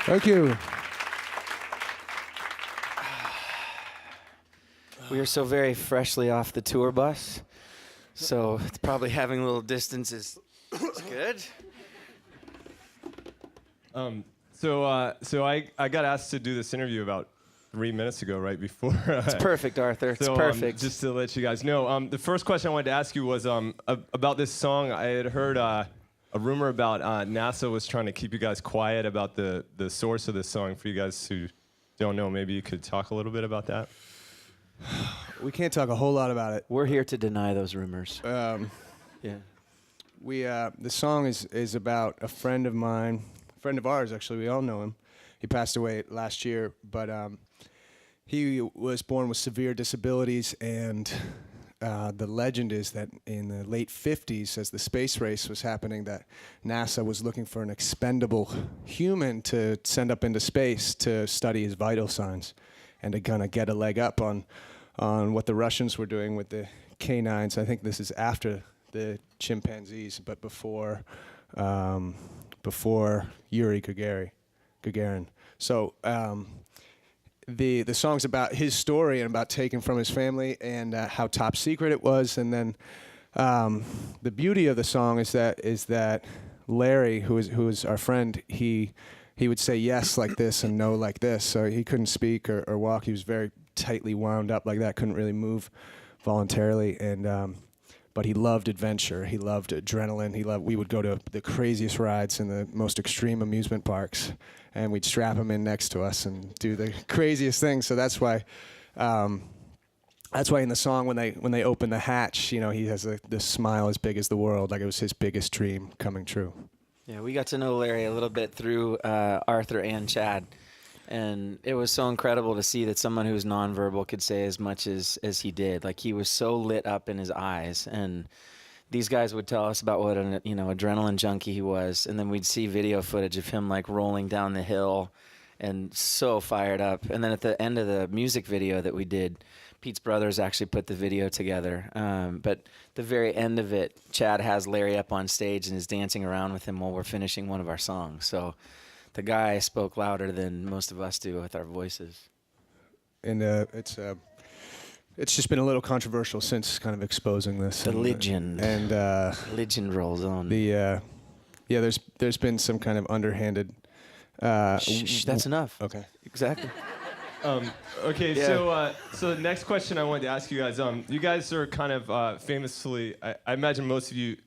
Thank you. We are so very freshly off the tour bus, so it's probably having a little distance is good. So I got asked to do this interview about 3 minutes ago, right before. It's perfect, Arthur. It's perfect. Just to let you guys know, the first question I wanted to ask you was about this song. I had heard a rumor about NASA was trying to keep you guys quiet about the source of this song. For you guys who don't know, maybe you could talk a little bit about that. We can't talk a whole lot about it. We're here to deny those rumors. Yeah. The song is about a friend of mine, a friend of ours actually. We all know him. He passed away last year, but he was born with severe disabilities, and the legend is that in the late 50s, as the space race was happening, that NASA was looking for an expendable human to send up into space to study his vital signs and to kind of get a leg up on what the Russians were doing with the canines. I think this is after the chimpanzees, but before Yuri Gagarin. So the song's about his story and about taking from his family and how top secret it was. And then the beauty of the song is that Larry, who is our friend, he would say yes like this and no like this. So he couldn't speak or walk. He was very tightly wound up like that, couldn't really move voluntarily. And but he loved adventure. He loved adrenaline. We would go to the craziest rides in the most extreme amusement parks, and we'd strap him in next to us and do the craziest things. So that's why in the song when they open the hatch, you know, he has this smile as big as the world, like it was his biggest dream coming true. Yeah, we got to know Larry a little bit through Arthur and Chad, and it was so incredible to see that someone who's nonverbal could say as much as he did. Like, he was so lit up in his eyes, and these guys would tell us about what an adrenaline junkie he was, and then we'd see video footage of him like rolling down the hill and so fired up. And then at the end of the music video that we did, Pete's brothers actually put the video together. But the very end of it, Chad has Larry up on stage and is dancing around with him while we're finishing one of our songs. So the guy spoke louder than most of us do with our voices. And it's just been a little controversial since kind of exposing this. The legend. And legend rolls on. There's been some kind of underhanded. Shh, that's enough. Okay. Exactly. Okay, Yeah. so the next question I wanted to ask you guys, you guys are kind of famously, I imagine most of you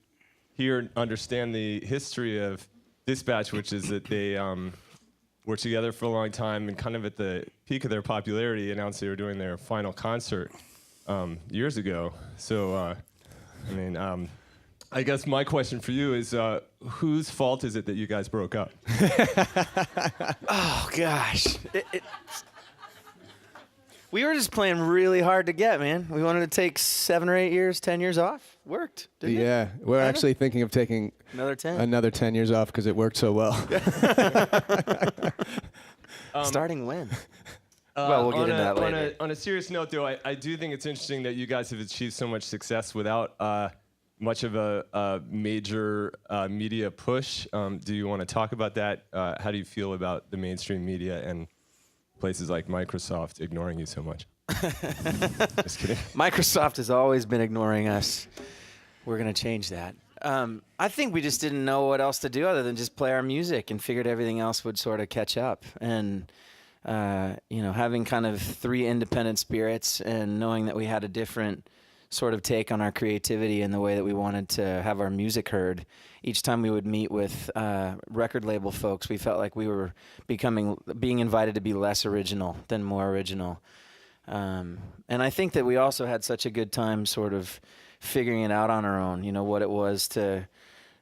here understand the history of Dispatch, which is that they were together for a long time and kind of at the peak of their popularity announced they were doing their final concert years ago. So, I guess my question for you is, whose fault is it that you guys broke up? Oh, gosh. We were just playing really hard to get, man. We wanted to take 7 or 8 years, 10 years off. Worked, didn't it? Yeah, we're actually thinking of taking another 10 years off because it worked so well. Starting when? Well, we'll get into that later. On a serious note, though, I do think it's interesting that you guys have achieved so much success without much of a major media push. Do you want to talk about that? How do you feel about the mainstream media and places like Microsoft ignoring you so much? Just kidding. Microsoft has always been ignoring us. We're going to change that. I think we just didn't know what else to do other than just play our music and figured everything else would sort of catch up. And, having kind of 3 independent spirits and knowing that we had a different sort of take on our creativity and the way that we wanted to have our music heard. Each time we would meet with record label folks, we felt like we were being invited to be less original than more original. And I think that we also had such a good time sort of figuring it out on our own, what it was to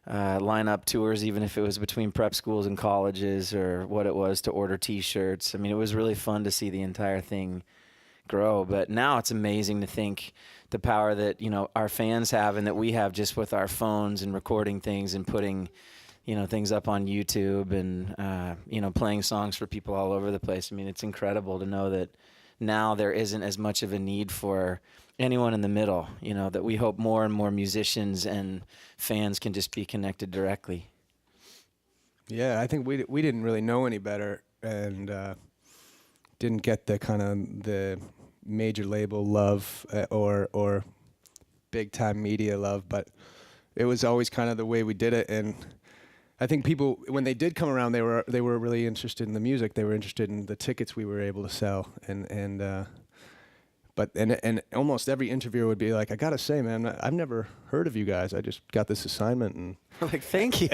line up tours, even if it was between prep schools and colleges, or what it was to order T-shirts. I mean, it was really fun to see the entire thing grow. But now it's amazing to think the power that our fans have and that we have just with our phones and recording things and putting things up on YouTube and playing songs for people all over the place. I mean, it's incredible to know that now there isn't as much of a need for anyone in the middle, that we hope more and more musicians and fans can just be connected directly. Yeah, I think we didn't really know any better and didn't get the kind of the major label love or big time media love, but it was always kind of the way we did it. And I think people, when they did come around, they were really interested in the music. They were interested in the tickets we were able to sell, and almost every interviewer would be like, I gotta say, man, I've never heard of you guys. I just got this assignment, and Like, thank you.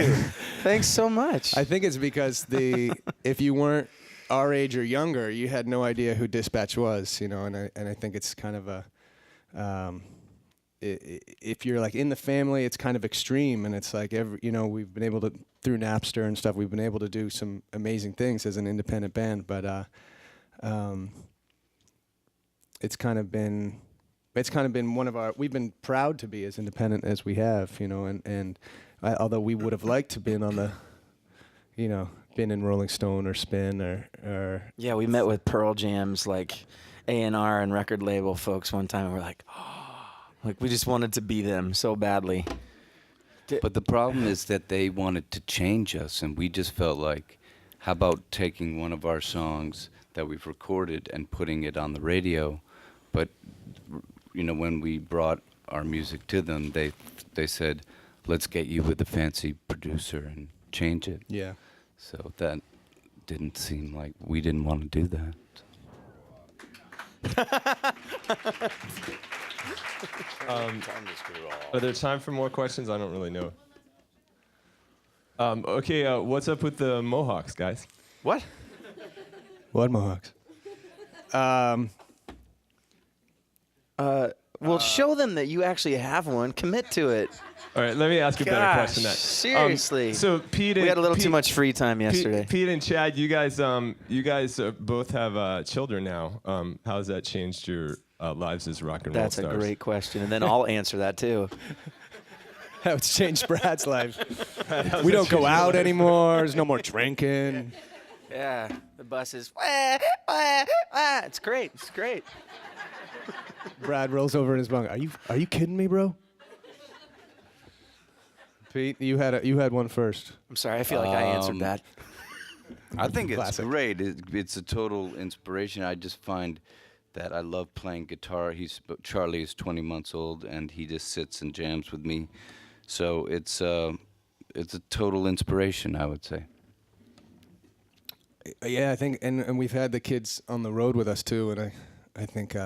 Thanks so much. I think it's because if you weren't our age or younger, you had no idea who Dispatch was, you know. And I think it's kind of a if you're like in the family, it's kind of extreme, and it's like we've been able to, through Napster and stuff, we've been able to do some amazing things as an independent band, but it's kind of been one of our, we've been proud to be as independent as we have, you know, and although we would have liked to been on the, you know, been in Rolling Stone or Spin or Yeah, we met with Pearl Jam's like A&R and record label folks one time, and we're like, like we just wanted to be them so badly. But the problem is that they wanted to change us, and we just felt like, how about taking one of our songs that we've recorded and putting it on the radio? But, you know, when we brought our music to them, they said, let's get you with a fancy producer and change it. yeah. So that didn't seem like we didn't want to do that. Are there time for more questions? I don't really know. Okay, what's up with the Mohawks, guys? What? What Mohawks? Well, show them that you actually have one. Commit to it. All right, let me ask a better Gosh, question. Then. seriously. So Pete, We had a little Pete, too much free time yesterday. Pete and Chad, you guys both have children now. How has that changed your lives as rock and roll That's stars? a great question, and then I'll answer that too. How it's changed Brad's life. We don't go out anymore. There's no more drinking. Yeah, the bus is. Wah, wah, wah. It's great. It's great. Brad rolls over in his bunk. Are you kidding me, bro? Pete, you had one first. I'm sorry. I feel like I answered that. I think it's Classic. great. It's a total inspiration. I just find that I love playing guitar. Charlie is 20 months old, and he just sits and jams with me. So it's a total inspiration, I would say. Yeah, I think, and we've had the kids on the road with us too, and I think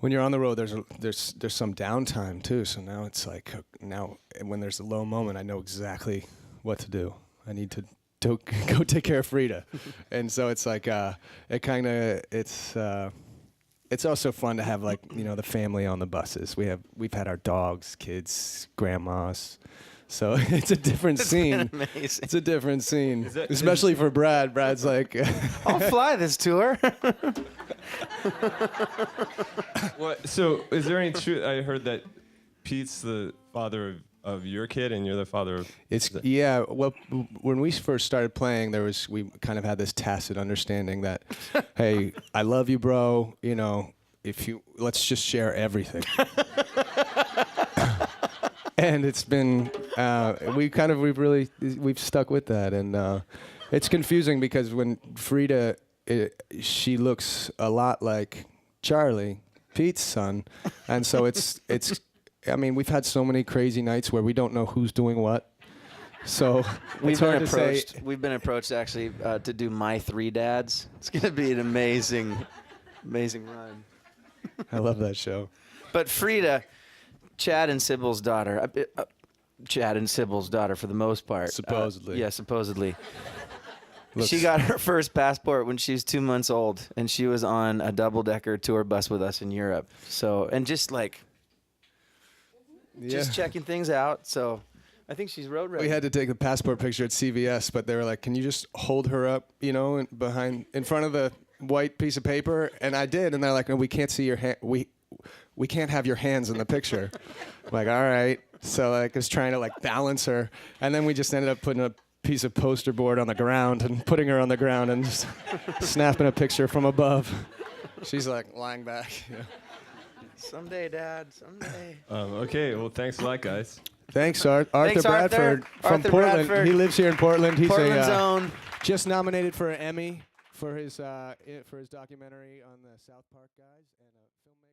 when you're on the road, there's some downtime too. So now it's like when there's a low moment, I know exactly what to do. I need to go take care of Frida, and so it's like it's also fun to have, like, you know, the family on the buses. We've had our dogs, kids, grandmas. So it's a different scene. Amazing. It's a different scene, especially for Brad. Brad's like, I'll fly this tour. What? So is there any truth? I heard that Pete's the father of your kid, and you're the father of. yeah. Well, when we first started playing, we kind of had this tacit understanding that, hey, I love you, bro. You know, let's just share everything. And it's been we've stuck with that, and it's confusing because when Frida, she looks a lot like Charlie, Pete's son, and so it's. I mean, we've had so many crazy nights where we don't know who's doing what. So it's hard to say. We've been approached actually to do My Three Dads. It's going to be an amazing run. I love that show. But Frida, Chad and Sybil's daughter for the most part. Supposedly. Yeah, supposedly. Looks- She got her first passport when she was 2 months old, and she was on a double-decker tour bus with us in Europe. So, and just checking things out. So I think she's road ready. We had to take the passport picture at CVS, but they were like, "Can you just hold her up, you know, in front of the white piece of paper?" And I did, and they're like, "No, we can't see your hand. We can't have your hands in the picture." I'm like, all right. So like I was trying to like balance her, and then we just ended up putting a piece of poster board on the ground and putting her on the ground and just snapping a picture from above. She's like lying back. You know. Someday, Dad. Someday. Okay, well, thanks a lot, guys. Thanks, Arthur Thanks, Arthur. Bradford from Arthur Portland. Bradford. He lives here in Portland. He's Portland's a own. Just nominated for an Emmy for his documentary on the South Park guys, and a filmmaker.